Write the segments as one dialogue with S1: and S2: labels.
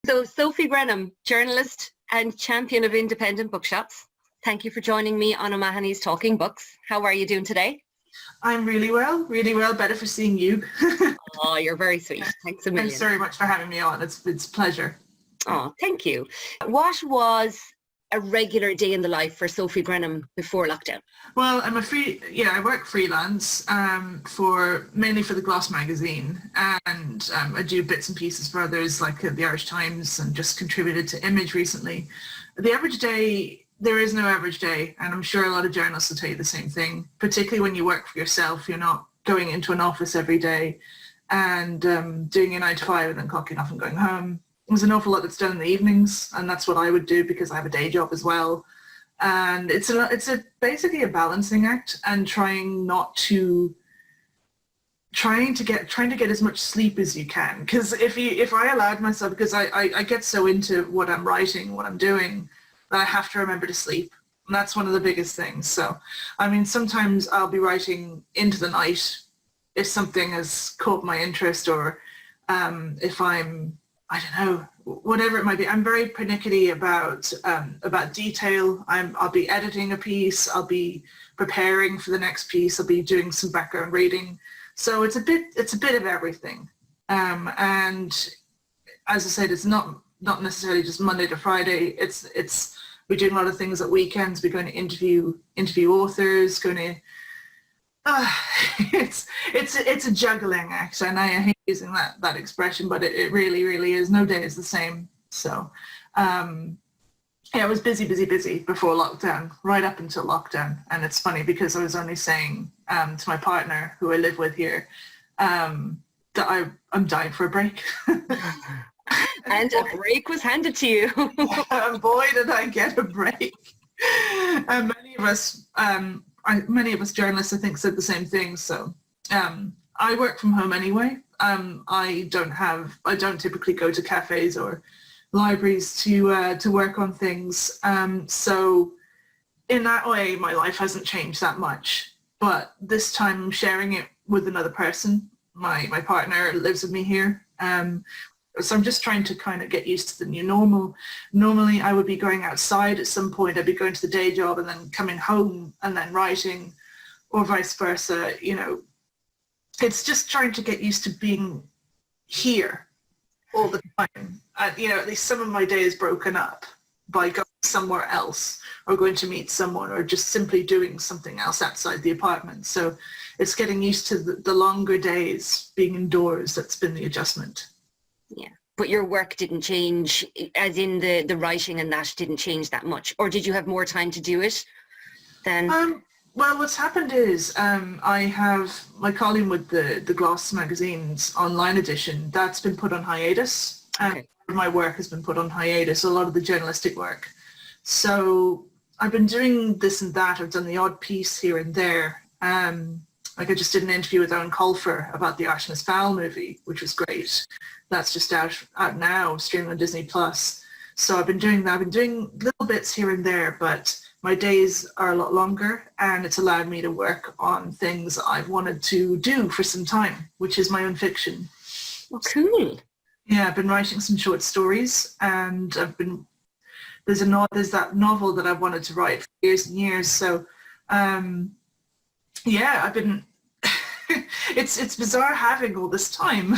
S1: So Sophie Grenham, journalist and champion of independent bookshops. Thank you for joining me on O'Mahony's Talking Books. How are you doing today?
S2: I'm really well. Better for seeing you.
S1: Oh, you're very sweet. Thanks a million.
S2: Thanks very much for having me on. It's a pleasure.
S1: Oh, thank you. What was a regular day in the life for Sophie Grenham before lockdown?
S2: Well, I work freelance mainly for the Gloss magazine, and I do bits and pieces for others like the Irish Times, and just contributed to Image recently. The average day, there is no average day, and I'm sure a lot of journalists will tell you the same thing, particularly when you work for yourself. You're not going into an office every day and doing your 9 to 5 and then clocking off and going home. There's an awful lot that's done in the evenings, and that's what I would do because I have a day job as well. And it's basically a balancing act, and trying to get as much sleep as you can. Because if I allowed myself, because I get so into what I'm writing, what I'm doing, that I have to remember to sleep. And that's one of the biggest things. So, I mean, sometimes I'll be writing into the night if something has caught my interest, or if I don't know, whatever it might be. I'm very pernickety about detail. I'll be editing a piece. I'll be preparing for the next piece. I'll be doing some background reading. So it's a bit of everything. And as I said, it's not necessarily just Monday to Friday. We're doing a lot of things at weekends. We're going to interview authors. It's a juggling act, and I hate using that expression, but it really is. No day is the same. So it was busy before lockdown, right up until lockdown. And it's funny because I was only saying to my partner, who I live with here, that I'm dying for a break.
S1: And a break was handed to you.
S2: And boy, did I get a break. And many of us journalists, I think, said the same thing. So I work from home anyway. I don't typically go to cafes or libraries to work on things. So in that way, my life hasn't changed that much. But this time I'm sharing it with another person. My partner lives with me here. So I'm just trying to kind of get used to the new normal. Normally I would be going outside at some point. I'd be going to the day job and then coming home and then writing, or vice versa. You know, it's just trying to get used to being here all the time. At least some of my day is broken up by going somewhere else, or going to meet someone, or just simply doing something else outside the apartment. So it's getting used to the longer days being indoors. That's been the adjustment.
S1: Yeah, but your work didn't change, as in the writing and that didn't change that much, or did you have more time to do it then?
S2: Well, what's happened is I have my column with the Gloss magazine's online edition. That's been put on hiatus, and my work has been put on hiatus, a lot of the journalistic work. So I've been doing this and that. I've done the odd piece here and there. Like I just did an interview with Owen Colfer about the Artemis Fowl movie, which was great. That's just out now, streaming on Disney+. So I've been doing that. I've been doing little bits here and there, but my days are a lot longer, and it's allowed me to work on things I've wanted to do for some time, which is my own fiction.
S1: Oh, cool.
S2: Yeah, I've been writing some short stories, and there's that novel that I've wanted to write for years and years. So yeah, I've been it's bizarre having all this time.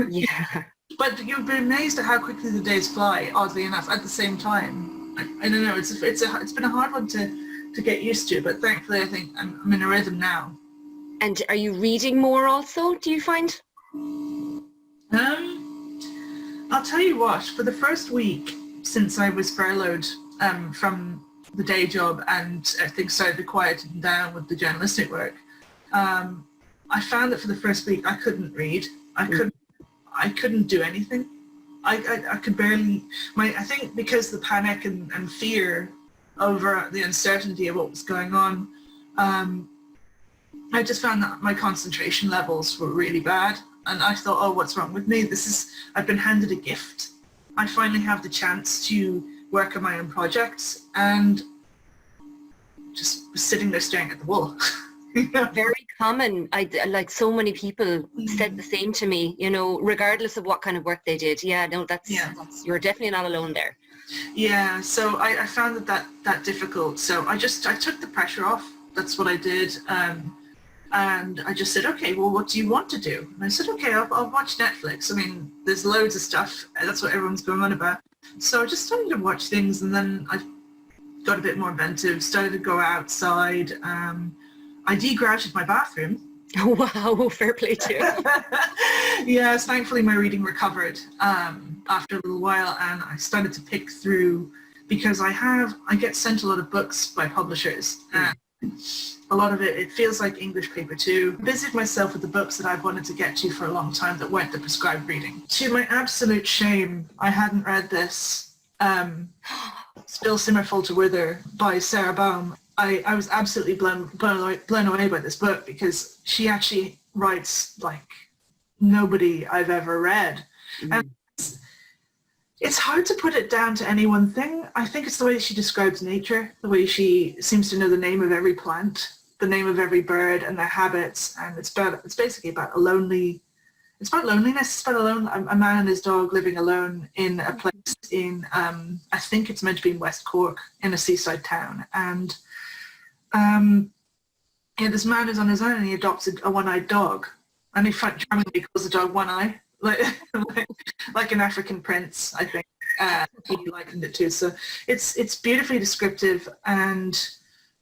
S1: Yeah.
S2: But you'd be amazed at how quickly the days fly, oddly enough, at the same time. I don't know, it's been a hard one to get used to, but thankfully I think I'm in a rhythm now.
S1: And are you reading more also, do you find?
S2: I'll tell you what, for the first week since I was furloughed from the day job and things started to quieten down with the journalistic work, I found that for the first week I couldn't read. I couldn't do anything. I could barely, I think because the panic and fear over the uncertainty of what was going on, I just found that my concentration levels were really bad. And I thought, oh, what's wrong with me? I've been handed a gift. I finally have the chance to work on my own projects, and just sitting there staring at the wall.
S1: Very common. Like so many people said the same to me, you know, regardless of what kind of work they did. Yeah, no, that's you're definitely not alone there.
S2: Yeah, so I found that difficult. So I took the pressure off. That's what I did. And I just said, okay, well, what do you want to do? And I said, okay, I'll watch Netflix. I mean, there's loads of stuff. That's what everyone's going on about. So I just started to watch things, and then I got a bit more inventive, started to go outside. I degrouted my bathroom.
S1: Oh, wow, fair play to you.
S2: Yes, thankfully my reading recovered after a little while, and I started to pick through, because I get sent a lot of books by publishers. A lot of it feels like English paper too. Busied myself with the books that I've wanted to get to for a long time that weren't the prescribed reading. To my absolute shame, I hadn't read this Still Simmer Falter Wither by Sara Baume. I was absolutely blown away by this book, because she actually writes like nobody I've ever read. And it's hard to put it down to any one thing. I think it's the way she describes nature, the way she seems to know the name of every plant, the name of every bird and their habits. And it's basically about loneliness. It's about a man and his dog living alone in a place in, I think it's meant to be in West Cork, in a seaside town. And this man is on his own, and he adopts a one-eyed dog. And he charmingly calls the dog One Eye. Like an African prince, I think. He likened it to. So it's beautifully descriptive, and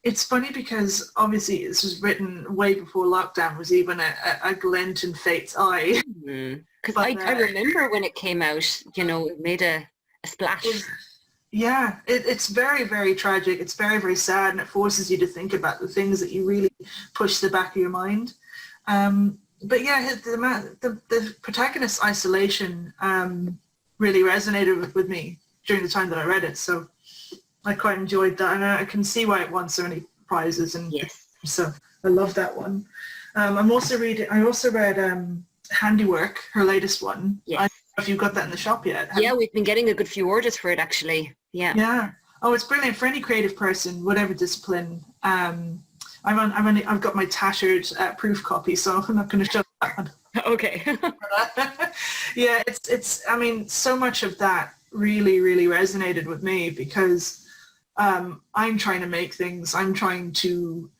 S2: it's funny because obviously this was written way before lockdown was even a glint in fate's eye.
S1: Because I remember when it came out, you know, it made a splash.
S2: It's very, very tragic. It's very, very sad, and it forces you to think about the things that you really push to the back of your mind. But yeah, the protagonist's isolation really resonated with me during the time that I read it. So I quite enjoyed that, and I can see why it won so many prizes. And so I love that one. I also read Handiwork, her latest one. Yes. I don't know if you've got that in the shop yet.
S1: Yeah, we've been getting a good few orders for it, actually. Yeah.
S2: Yeah. Oh, it's brilliant for any creative person, whatever discipline. I've got my tattered proof copy, so I'm not going to show that one.
S1: Okay.
S2: Yeah, it's. I mean, so much of that really, really resonated with me, because I'm trying to make things. I'm trying to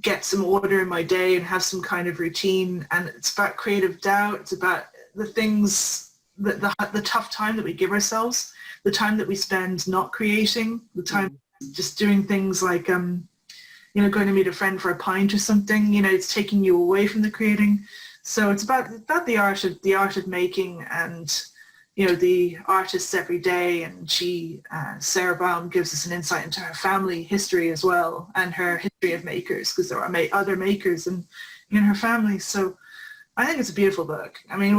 S2: get some order in my day and have some kind of routine. And it's about creative doubt. It's about the things, the tough time that we give ourselves, the time that we spend not creating, the time just doing things like going to meet a friend for a pint or something. You know, it's taking you away from the creating. So it's about the art of making, and you know, the artists every day. And Sara Baume gives us an insight into her family history as well, and her history of makers, because there are other makers in her family. So I think it's a beautiful book. I mean,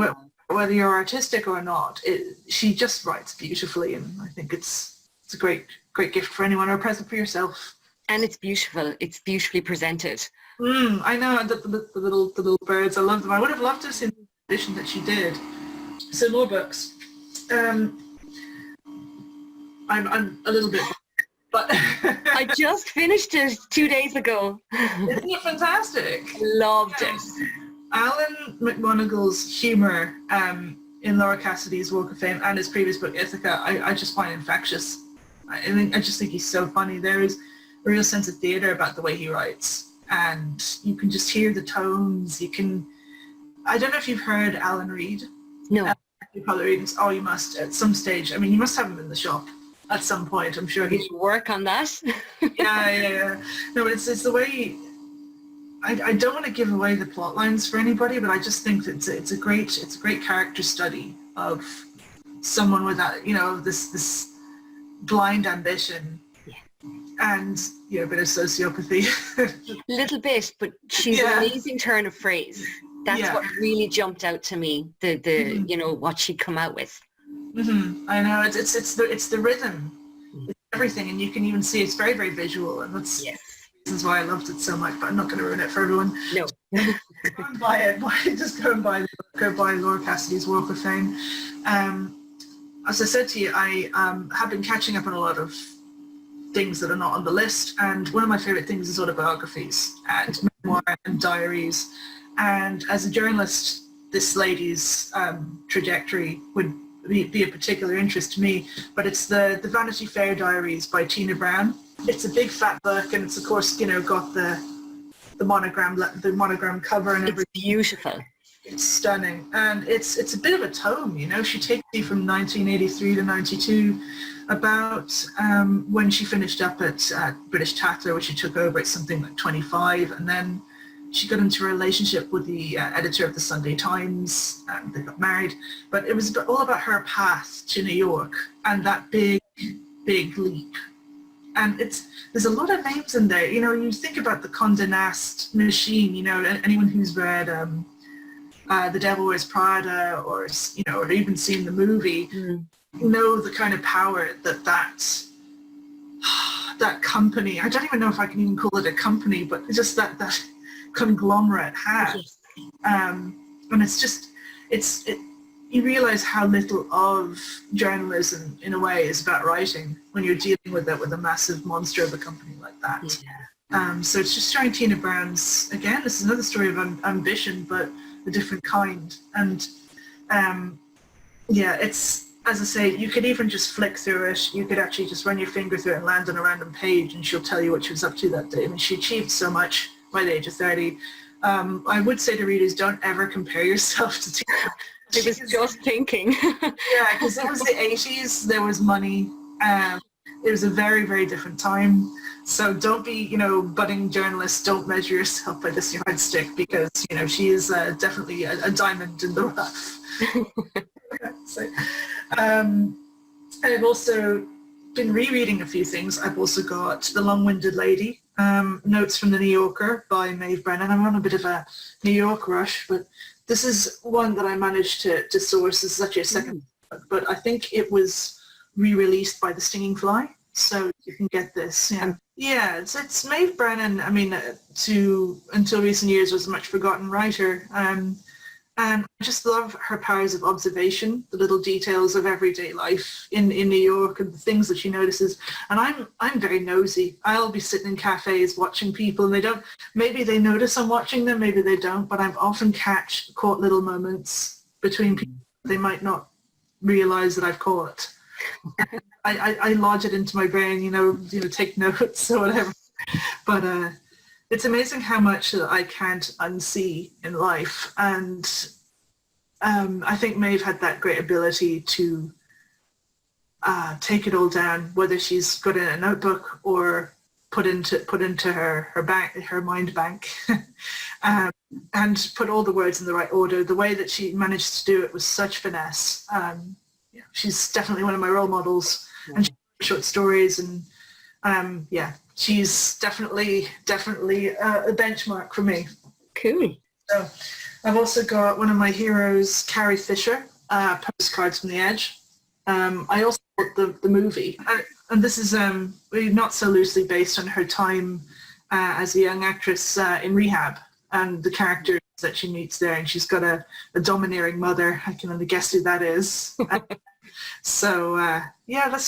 S2: whether you're artistic or not, she just writes beautifully, and I think it's a great gift for anyone, or a present for yourself.
S1: And it's beautiful. It's beautifully presented.
S2: I know, the little birds. I love them. I would have loved to have seen the edition that she did. So more books. I'm a little bit, but
S1: I just finished it 2 days ago.
S2: Isn't it fantastic?
S1: Loved it.
S2: Alan McMonagle's humour in Laura Cassidy's Walk of Fame and his previous book Ithaca, I just find infectious. I just think he's so funny. There is a real sense of theatre about the way he writes, and you can just hear the tones. I don't know if you've heard Alan read.
S1: No.
S2: You probably read. Oh, you must at some stage. I mean, you must have him in the shop at some point. I'm sure
S1: he should work on that.
S2: Yeah. No, but it's the way. I don't want to give away the plot lines for anybody, but I just think that it's a great character study of someone with that, you know, this blind ambition. And a bit of sociopathy.
S1: A little bit, but she's an amazing turn of phrase. That's what really jumped out to me. The you know, what she'd come out with.
S2: I know, it's the rhythm, it's everything, and you can even see it's very, very visual, and that's reasons why I loved it so much. But I'm not going to ruin it for everyone.
S1: No.
S2: Go and buy it. Just go and buy the book. Go buy Laura Cassidy's Walk of Fame. As I said to you, I have been catching up on a lot of things that are not on the list. And one of my favorite things is autobiographies and memoir and diaries. And as a journalist, this lady's trajectory would be a particular interest to me. But it's the Vanity Fair Diaries by Tina Brown. It's a big fat book, and it's of course, you know, got the monogram cover and everything.
S1: It's beautiful.
S2: It's stunning, and it's a bit of a tome, you know. She takes you from 1983 to 92, about when she finished up at British Tatler, which she took over at something like 25, and then she got into a relationship with the editor of the Sunday Times, and they got married. But it was all about her path to New York and that big leap. And there's a lot of names in there. You know, you think about the Condé Nast machine, you know, anyone who's read The Devil Wears Prada, or, you know, or even seen the movie, know the kind of power that company, I don't even know if I can even call it a company, but just that conglomerate has. And it's just, you realize how little of journalism in a way is about writing when you're dealing with it with a massive monster of a company like that. Yeah. So it's just showing Tina Brown's, again, this is another story of ambition, but a different kind. And yeah, it's, as I say, you could even just flick through it. You could actually just run your finger through it and land on a random page, and she'll tell you what she was up to that day. I mean, she achieved so much by the age of 30. I would say to readers, don't ever compare yourself to Tina.
S1: I was just thinking.
S2: Yeah, because it was the 80s, there was money. It was a very, very different time. So don't be, you know, budding journalists, don't measure yourself by this yardstick, because, you know, she is definitely a diamond in the rough. So, and I've also been rereading a few things. I've also got The Long-Winded Lady, Notes from the New Yorker by Maeve Brennan. I'm on a bit of a New York rush, but this is one that I managed to source. This is actually a second book, but I think it was re-released by The Stinging Fly, so you can get this. Yeah, it's Maeve Brennan. I mean, until recent years was a much forgotten writer, and I just love her powers of observation, the little details of everyday life in New York and the things that she notices. And I'm very nosy. I'll be sitting in cafes watching people, and maybe they notice I'm watching them, maybe they don't, but I've often caught little moments between people they might not realize that I've caught. I lodge it into my brain, you know, take notes or whatever. But it's amazing how much that I can't unsee in life. And I think Maeve had that great ability to take it all down, whether she's got it in a notebook or put into her mind bank, and put all the words in the right order. The way that she managed to do it was such finesse. Yeah, she's definitely one of my role models, and she writes short stories, and yeah, she's definitely a benchmark for me.
S1: Cool.
S2: So I've also got one of my heroes, Carrie Fisher, Postcards from the Edge. I also bought the movie, and this is not so loosely based on her time as a young actress in rehab, and the characters that she meets there, and she's got a domineering mother. I can only guess who that is. So yeah, that's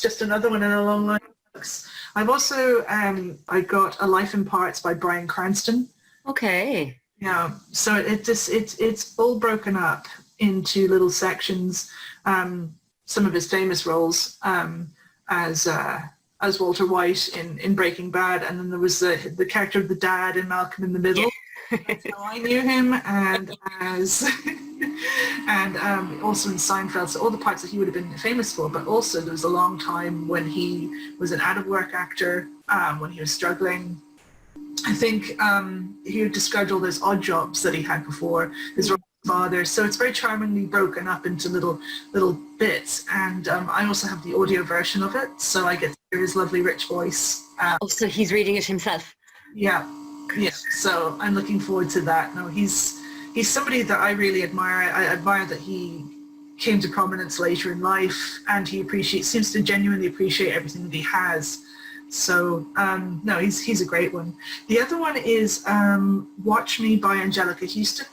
S2: just another one in a long line of books. I've also I got A Life in Parts by Bryan Cranston.
S1: Okay.
S2: Yeah, so it's all broken up into little sections. Some of his famous roles as Walter White in Breaking Bad, and then there was the character of the dad in Malcolm in the Middle. That's how I knew him, and also in Seinfeld. So all the parts that he would have been famous for, but also there was a long time when he was an out-of-work actor, when he was struggling. I think he had described all those odd jobs that he had before his father. So it's very charmingly broken up into little bits. And I also have the audio version of it, so I get to hear his lovely rich voice.
S1: So he's reading it himself.
S2: Yeah. So I'm looking forward to that. No, he's somebody that I really admire. I admire that he came to prominence later in life, and he seems to genuinely appreciate everything that he has. So no, he's a great one. The other one is Watch Me by Angelica Houston.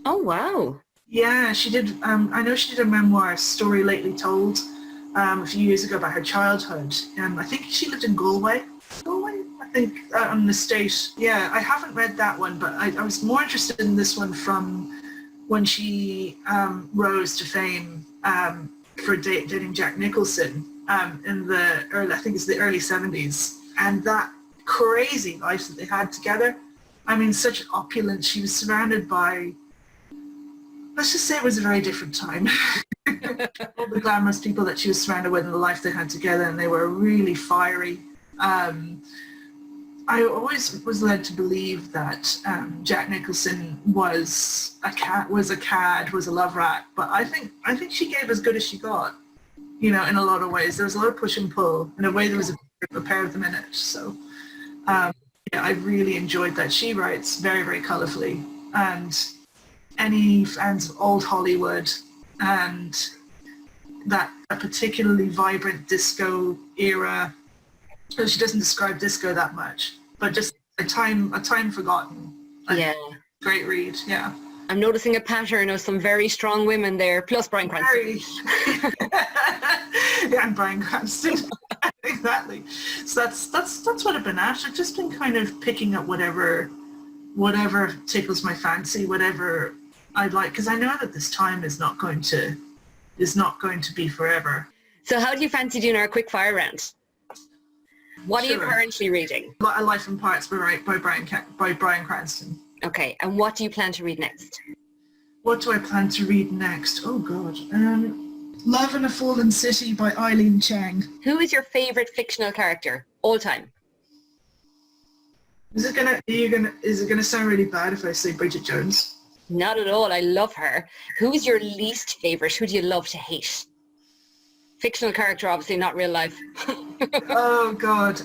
S1: Oh wow.
S2: Yeah, she did. I know she did a memoir, Story Lately Told, a few years ago about her childhood. I think she lived in Galway, I think, on the estate. Yeah, I haven't read that one, but I was more interested in this one from when she rose to fame for dating Jack Nicholson in the early, I think it's the early 70s, and that crazy life that they had together. I mean, such opulence. She was surrounded by, let's just say it was a very different time. All the glamorous people that she was surrounded with and the life they had together, and they were really fiery. I always was led to believe that Jack Nicholson was a cad, was a love rat, but I think she gave as good as she got, in a lot of ways. There was a lot of push and pull. In a way, there was a pair of them in it. So I really enjoyed that. She writes very, very colourfully, and any fans of old Hollywood and that particularly vibrant disco era. She doesn't describe disco that much, but just a time forgotten.
S1: Yeah.
S2: Great read, yeah.
S1: I'm noticing a pattern of some very strong women there, plus Bryan Cranston.
S2: Yeah, and Bryan Cranston. Exactly. So that's what I've been at. I've just been kind of picking up whatever tickles my fancy, whatever I'd like, because I know that this time is not going to be forever.
S1: So how do you fancy doing our quick fire round? What are you currently reading?
S2: A Life in Parts by Bryan Cranston.
S1: Okay, and what do you plan to read next?
S2: What do I plan to read next? Oh God, Love in a Fallen City by Eileen Chang.
S1: Who is your favourite fictional character all time?
S2: Is it gonna sound really bad if I say Bridget Jones?
S1: Not at all. I love her. Who is your least favourite? Who do you love to hate? Fictional character, obviously, not real life.
S2: Oh God,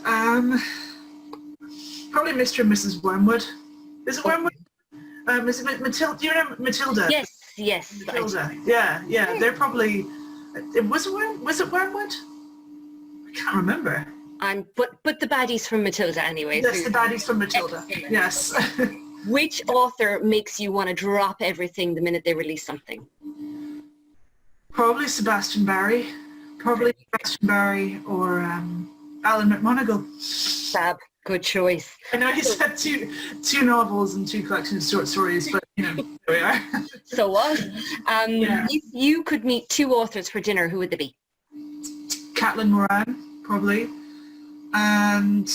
S2: probably Mr. and Mrs. Wormwood. Is it Wormwood? Is it Matilda? Do you remember Matilda?
S1: Yes.
S2: Matilda. Yeah. They're probably. Was it Wormwood? I can't remember.
S1: But the baddies from Matilda anyway.
S2: Yes, the baddies from Matilda.
S1: Excellent.
S2: Yes.
S1: Which author makes you want to drop everything the minute they release something?
S2: Probably Sebastian Barry. Or Alan McMonagle.
S1: Fab. Good choice.
S2: I know he's had two novels and two collections of short stories, but there we are.
S1: So what? If you could meet two authors for dinner, who would they be?
S2: Caitlin Moran, probably, and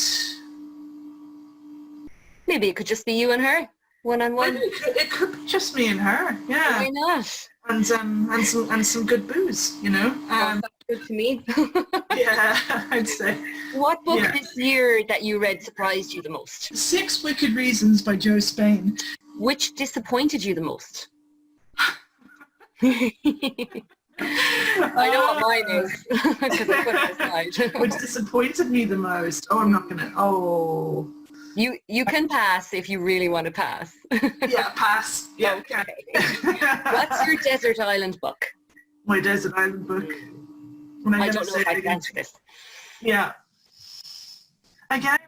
S1: maybe it could just be you and her, one-on-one.
S2: It could be just me and her. Yeah.
S1: Why not?
S2: And some good booze,
S1: Sounds good to me.
S2: Yeah, I'd say.
S1: What book this year that you read surprised you the most?
S2: 6 Wicked Reasons by Joe Spain.
S1: Which disappointed you the most? I know what mine is, because I put it aside.
S2: Which disappointed me the most? Oh, I'm not gonna. Oh.
S1: You can pass if you really want to pass.
S2: Yeah, pass. Yeah.
S1: Okay. What's your desert island book?
S2: My desert island book.
S1: I don't know if I can answer this.
S2: Yeah. Again,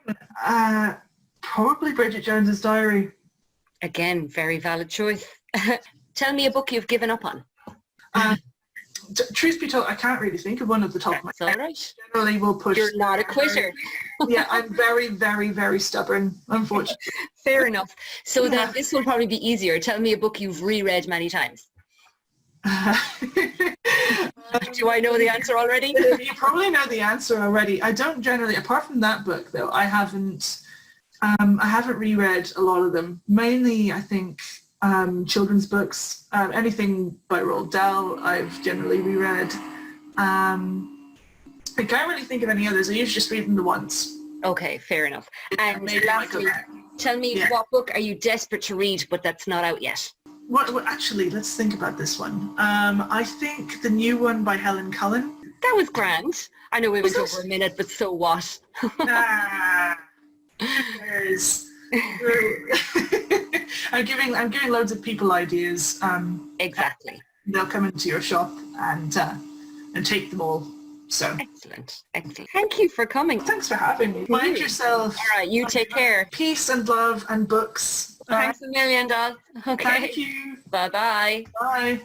S2: probably Bridget Jones's Diary.
S1: Again, very valid choice. Tell me a book you've given up on.
S2: Truth be told, I can't really think of one at the top of my head.
S1: All right.
S2: Generally, we'll push.
S1: You're not a quitter.
S2: Yeah, I'm very, very, very stubborn, unfortunately.
S1: Fair enough. So then this will probably be easier. Tell me a book you've reread many times. Do I know the answer already?
S2: You probably know the answer already. I don't generally, apart from that book though, I haven't reread a lot of them. Mainly, I think, children's books. Anything by Roald Dahl, I've generally reread. I can't really think of any others. I usually just read them the once.
S1: Okay, fair enough. And lastly, tell me what book are you desperate to read but that's not out yet?
S2: What actually, let's think about this one. I think the new one by Helen Cullen.
S1: That was grand. I know we went over a minute, but so what?
S2: I'm giving loads of people ideas.
S1: Exactly.
S2: They'll come into your shop and take them all. So
S1: excellent. Thank you for coming.
S2: Thanks for having me. Mind yourself.
S1: All right, you take care.
S2: Peace and love and books.
S1: Thanks a million, doll. Okay.
S2: Thank you.
S1: Bye-bye.
S2: Bye.